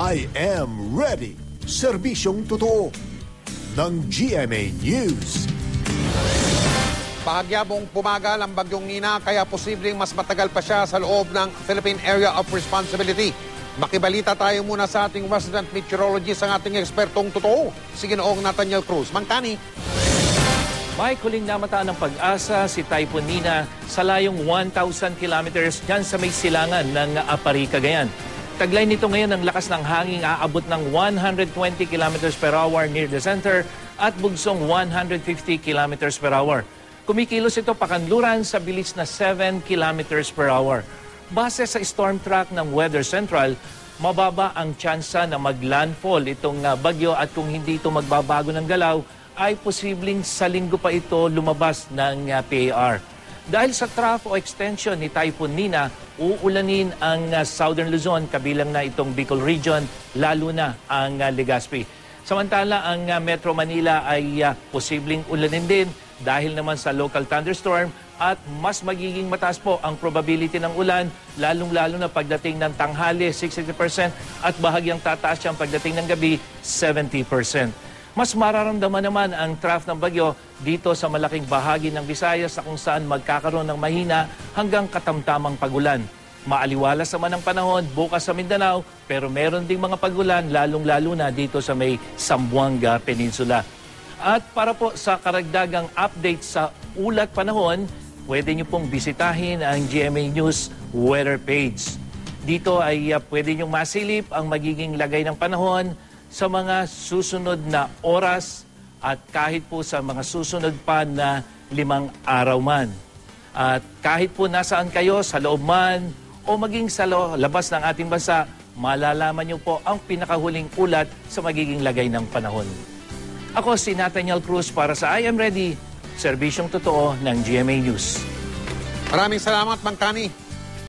I am ready. Serbisyong totoo ng GMA News. Bahagyabong pumagal ang bagyong Nina kaya posibleng mas matagal pa siya sa loob ng Philippine Area of Responsibility. Makibalita tayo muna sa ating resident meteorologist, ang ating ekspertong totoo, si Ginoong Nathaniel Cruz. Mangkani. May kuling namataan ng pag-asa si Typhoon Nina sa layong 1,000 kilometers dyan sa may silangan ng Apari, Cagayan. Taglay nito ngayon ang lakas ng hangin aabot ng 120 kilometers per hour near the center at bugsong 150 kilometers per hour. Kumikilos ito pakanluran sa bilis na 7 kilometers per hour. Base sa storm track ng Weather Central, mababa ang tsansa na mag-landfall itong bagyo at kung hindi ito magbabago ng galaw, ay posibleng sa linggo pa ito lumabas ng PAR. Dahil sa trough o extension ni Typhoon Nina, uulanin ang Southern Luzon, kabilang na itong Bicol Region, lalo na ang Legazpi. Samantala, ang Metro Manila ay posibleng ulanin din dahil naman sa local thunderstorm at mas magiging mataas po ang probability ng ulan, lalong-lalo na pagdating ng tanghali, 60% at bahagyang tataas siyang pagdating ng gabi, 70%. Mas mararamdaman naman ang trough ng bagyo dito sa malaking bahagi ng Visayas, kung saan magkakaroon ng mahina hanggang katamtamang pagulan. Maaliwalas naman ang panahon bukas sa Mindanao, pero meron ding mga pagulan lalong-lalo na dito sa may Zamboanga Peninsula. At para po sa karagdagang update sa ulat panahon, pwede nyo pong bisitahin ang GMA News weather page. Dito ay pwede nyo masilip ang magiging lagay ng panahon sa mga susunod na oras at kahit po sa mga susunod pa na 5 araw man. At kahit po nasaan kayo, sa loob man o maging sa labas ng ating bansa, malalaman niyo po ang pinakahuling ulat sa magiging lagay ng panahon. Ako si Nathaniel Cruz para sa I Am Ready, serbisyong totoo ng GMA News. Maraming salamat, Mangkani.